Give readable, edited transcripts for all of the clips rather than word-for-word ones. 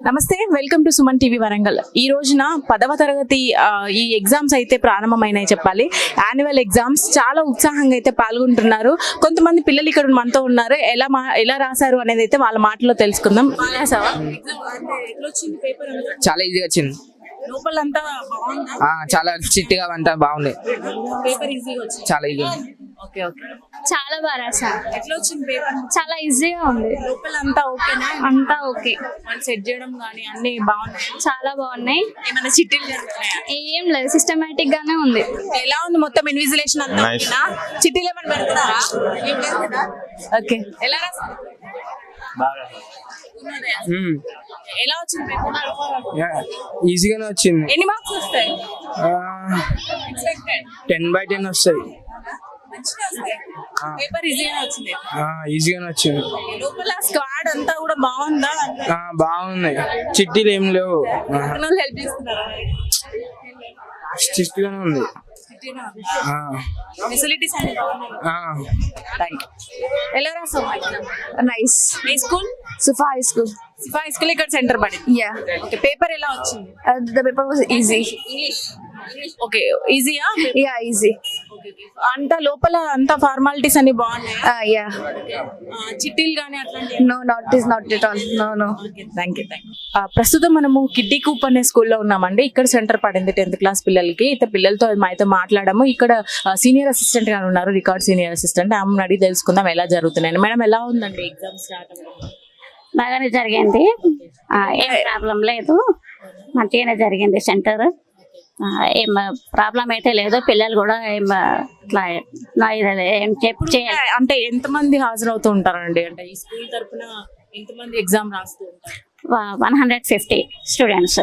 నమస్తే, welcome to Suman TV Warangal. ఈ రోజున 10వ తరగతి ఈ ఎగ్జామ్స్ అయితే ప్రారంభమైనాయి చెప్పాలి. యాన్యువల్ ఎగ్జామ్స్ చాలా ఉత్సాహంగా అయితే పాల్గొంటున్నారు. కొంతమంది పిల్లలు ఇక్కడ మనతో ఉన్నారు. ఎలా రాశారు అనేది అయితే వాళ్ళ మాటలో తెలుసుకుందాం. చాలా ఈజీగా వచ్చింది. లోపలంతా చాలా చిట్టిగా అంతా బాగుంది. పేపర్ ఈజీగా వచ్చింది. చాలా ఈజీ. ఓకే ఓకే, చాలా బాగా రాశాను. ఎట్లా వచ్చింది పేపర్? చాలా ఈజీగా ఉంది. లోపలంతా ఓకేనా? అంతా ఓకే. వాళ్ళు సెట్ చేయడం కానీ అన్ని బాగున్నాయి. చాలా బాగున్నాయి. ఏమైనా చిట్టీలు జరుగుతున్నాయా? ఏం లేదు, సిస్టమేటిక్ గానే ఉంది. ఎలా ఉంది మొత్తం ఇన్విజిలేషన్ అంతా? ఓకేనా? చిట్టీలు ఏమైనా పెడతారా? ఏం లేదు కదా? ఓకే, ఎలా రాస్తారు? ఎలా వచ్చింది పేపర్? ఈజీగానే వచ్చింది. ఎన్ని మార్క్స్ వస్తాయి? 10/10 వస్తాయి. పేపర్ ఈజీగానే వచ్చింది. ఈజీగానే వచ్చింది. లోపల స్క్వాడ్ అంతా కూడా బాగుందా? బాగుంది. చిట్టీలు ఏం లేవు. హెల్ప్ చేస్తున్నారా? చిట్టిగానే ఉంది. ఫెసిలిటీస్ అన్ని బాగున్నాయి. ఎలా రాసావు? నైస్. ఏ school? Sufa high school. Sifa high school ఇక్కడ సెంటర్ పడింది. యా. ఓకే, పేపర్ ఎలా వచ్చింది? The paper was easy. Okay, ఈజీయా? Yeah, easy. అంతా లోపల అంతా ఫార్మాలిటీస్ అన్ని బాగున్నాయి. యా. చిట్టీలు కానీ అట్లాంటి? No, not at all. No. Thank you. ప్రస్తుతం మనము కిడ్డీ కూప్ అనే స్కూల్లో ఉన్నామండి. ఇక్కడ సెంటర్ పడింది 10th క్లాస్ పిల్లలకి. అయితే పిల్లలతో మాతో మాట్లాడాము. ఇక్కడ సీనియర్ అసిస్టెంట్ గా ఉన్నారు, రికార్డ్ సీనియర్ అసిస్టెంట్. ఆమెను అడిగి తెలుసుకుందాం ఎలా జరుగుతున్నాయి. మేడం, ఎలా ఉందండి ఎగ్జామ్ స్టార్ట్ అవ్వడం? బాగానే జరిగింది. ఏం ప్రాబ్లం లేదు, మంచిగానే జరిగింది సెంటర్. ఏం ప్రాబ్లం అయితే లేదు. పిల్లలు కూడా ఇట్లా ఏం చేయాలి. అంటే ఎంతమంది హాజరవుతూ ఉంటారండి? అంటే ఈ స్కూల్ తరఫున ఎంతమంది ఎగ్జామ్ రాస్తూ ఉంటారు? 150 స్టూడెంట్స్.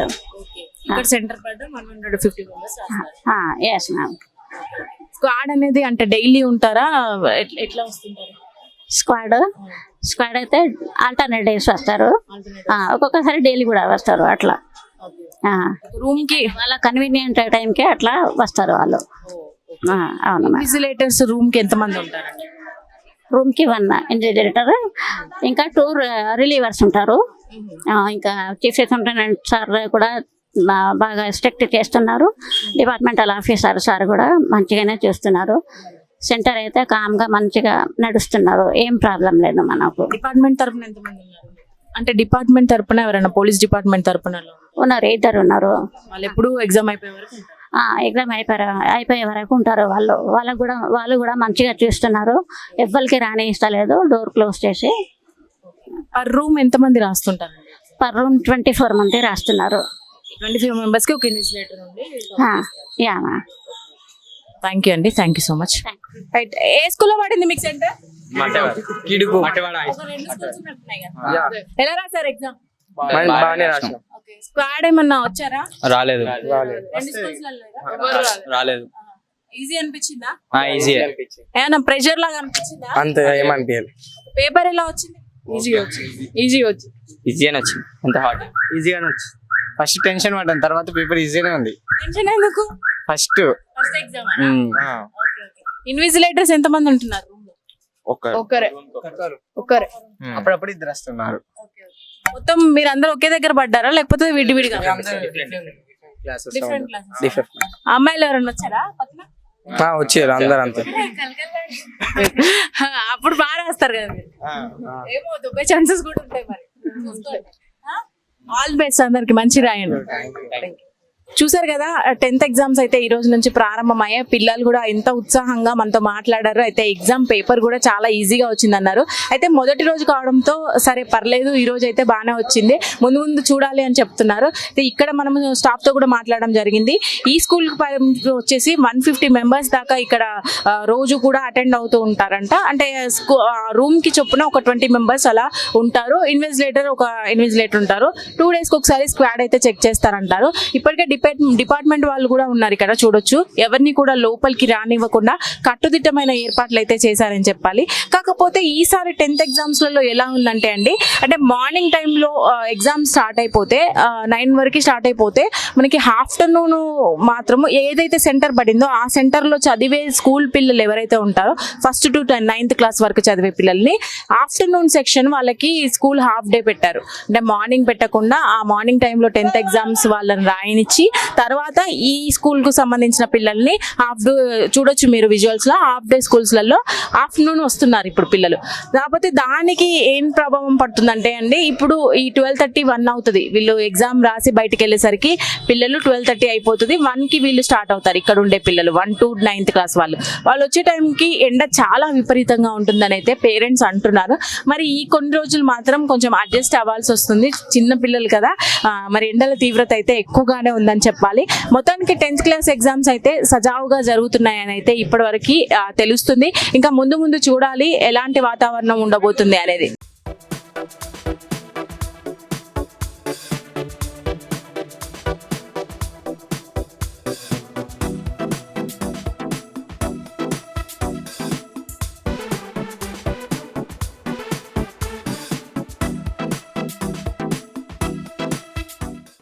ఇక్కడ సెంటర్ పడ్డ 150 మెంబర్స్ రాస్తారు. Yes ma'am. స్క్వాడ్ అనేది అంటే డైలీ ఉంటారా? ఎట్లా వస్తుంటారు? స్క్వాడ్ అయితే ఆల్టర్నేట్ డేస్ వస్తారు. ఒక్కొక్కసారి డైలీ కూడా వస్తారు. అట్లా రూమ్ కి వాళ్ళ కన్వీనియంట్ టైంకి అట్లా వస్తారు వాళ్ళు. అవును. ఇన్విజిలేటర్స్ రూమ్ కి ఎంతమంది ఉంటారు? రూమ్ కి 1 ఇన్విజిలేటర్, ఇంకా 2 రిలీవర్స్ ఉంటారు. ఇంకా చీఫ్ సూపరింటెండెంట్ సార్ కూడా బాగా స్ట్రిక్ట్ చేస్తున్నారు. డిపార్ట్మెంటల్ ఆఫీసర్ సార్ కూడా మంచిగానే చూస్తున్నారు. సెంటర్ అయితే కామ్గా మంచిగా నడుస్తున్నారు. ఏం ప్రాబ్లం లేదు మనకు. డిపార్ట్మెంట్ తరపున ఎంతమంది ఉన్నారు? అంటే డిపార్ట్మెంట్ తరపున ఎవరైనా పోలీస్ డిపార్ట్మెంట్ తరపున ఉన్నారు, 2 ఉన్నారు. వాళ్ళు ఎప్పుడు ఎగ్జామ్ అయిపోయే వరకు? ఎగ్జామ్ అయిపోయే వరకు ఉంటారు. వాళ్ళు కూడా మంచిగా చూస్తున్నారు. ఎవ్వరికి రాని ఇస్తలేదు. డోర్ క్లోజ్ చేసి. పర్ రూమ్ ఎంతమంది రాస్తుంటారు? పర్ రూమ్ 24 మంది రాస్తున్నారు. 24 మెంబర్స్ కి ఒక ఇన్విజిలేటర్ ఉంది. యా. థ్యాంక్ యూ అండి, thank you so much. Right, ఏ స్కూల్లో పడింది మీకు సెంటర్? ఎలా రాశారు ఎగ్జామ్? బాగానే రాసాం. స్క్వాడ్ ఏమన్నా వచ్చారా? రాలేదు. ఈజీ అనిపించిందా? ఈజీ. ఏమన్నా ప్రెషర్ లాగా అనిపించిందా? అంత ఏమనిపించాలి. పేపర్ ఎలా వచ్చింది? ఈజీగానే వచ్చింది. అంత హార్డ్. ఈజీగానే వచ్చింది. ఫస్ట్ టెన్షన్ పడ్డాను, తర్వాత పేపర్ ఈజీగానే ఉంది. టెన్షన్ ఎందుకు? First exam. ఇన్విజిలేటర్స్ ఎంతమంది ఉంటున్నారు? ఒకరే. అప్పుడప్పుడు 2 వస్తున్నారు. మొత్తం మీరు అందరూ ఒకే దగ్గర పడ్డారా లేకపోతే విడివిడిగా? Different classes. అమ్మాయిలు ఎవరైనా వచ్చారా పక్కన? వచ్చారు అందరు అంతే. అప్పుడు బాగా రాస్తారు కదా. ఏమో దొబ్బే ఛాన్సెస్ కూడా ఉంటాయి మరి. ఆల్ బెస్ట్, అందరికి మంచి రాయండి. చూసారు కదా, 10th ఎగ్జామ్స్ అయితే ఈ రోజు నుంచి ప్రారంభమయ్యాయి. పిల్లలు కూడా ఎంత ఉత్సాహంగా మనతో మాట్లాడారు. అయితే ఎగ్జామ్ పేపర్ కూడా చాలా ఈజీగా వచ్చింది అన్నారు. అయితే మొదటి రోజు కావడంతో సరే పర్లేదు, ఈ రోజు అయితే బాగానే వచ్చింది, ముందు చూడాలి అని చెప్తున్నారు. అయితే ఇక్కడ మనం స్టాఫ్ తో కూడా మాట్లాడడం జరిగింది. ఈ స్కూల్ వచ్చేసి 150 మెంబర్స్ దాకా ఇక్కడ రోజు కూడా అటెండ్ అవుతూ ఉంటారంట. అంటే రూమ్ కి చొప్పున ఒక 20 మెంబర్స్ అలా ఉంటారు. ఒక ఇన్విజిలేటర్ ఉంటారు. 2 days కి ఒకసారి స్క్వాడ్ అయితే చెక్ చేస్తారంటారు. ఇప్పటికే డిపార్ట్మెంట్ వాళ్ళు కూడా ఉన్నారు ఇక్కడ చూడొచ్చు. ఎవరిని కూడా లోపలికి రానివ్వకుండా కట్టుదిట్టమైన ఏర్పాట్లు అయితే చేశారని చెప్పాలి. కాకపోతే ఈసారి 10th ఎగ్జామ్స్లలో ఎలా ఉందంటే అండి, అంటే మార్నింగ్ టైంలో ఎగ్జామ్ స్టార్ట్ అయిపోతే 9 వరకు స్టార్ట్ అయిపోతే మనకి ఆఫ్టర్నూన్ మాత్రము ఏదైతే సెంటర్ పడిందో ఆ సెంటర్లో చదివే స్కూల్ పిల్లలు ఎవరైతే ఉంటారో ఫస్ట్ టు 9th క్లాస్ వరకు చదివే పిల్లల్ని ఆఫ్టర్నూన్ సెక్షన్ వాళ్ళకి స్కూల్ హాఫ్ డే పెట్టారు. అంటే మార్నింగ్ పెట్టకుండా ఆ మార్నింగ్ టైంలో 10th ఎగ్జామ్స్ వాళ్ళని రాయనిచ్చి తర్వాత ఈ స్కూల్కు సంబంధించిన పిల్లల్ని హాఫ్ డే చూడొచ్చు మీరు విజువల్స్లో, హాఫ్ డే స్కూల్స్లలో ఆఫ్టర్నూన్ వస్తున్నారు ఇప్పుడు పిల్లలు. కాకపోతే దానికి ఏం ప్రభావం పడుతుందంటే అండి, ఇప్పుడు ఈ 12:30 1 అవుతుంది, వీళ్ళు ఎగ్జామ్ రాసి బయటికి వెళ్ళేసరికి పిల్లలు 12:30 అయిపోతుంది, 1కి వీళ్ళు స్టార్ట్ అవుతారు ఇక్కడ ఉండే పిల్లలు 1 to 9th క్లాస్ వాళ్ళు వచ్చే టైంకి ఎండ చాలా విపరీతంగా ఉంటుందని అయితే పేరెంట్స్ అంటున్నారు. మరి ఈ కొన్ని రోజులు మాత్రం కొంచెం అడ్జస్ట్ అవ్వాల్సి వస్తుంది, చిన్న పిల్లలు కదా, మరి ఎండల తీవ్రత అయితే ఎక్కువగానే ఉందని చెప్పాలి. మొత్తానికి 10th క్లాస్ ఎగ్జామ్స్ అయితే సజావుగా జరుగుతున్నాయని అయితే ఇప్పటివరకు తెలుస్తుంది. ఇంకా ముందు ముందు చూడాలి ఎలాంటి వాతావరణం ఉండబోతుంది అనేది.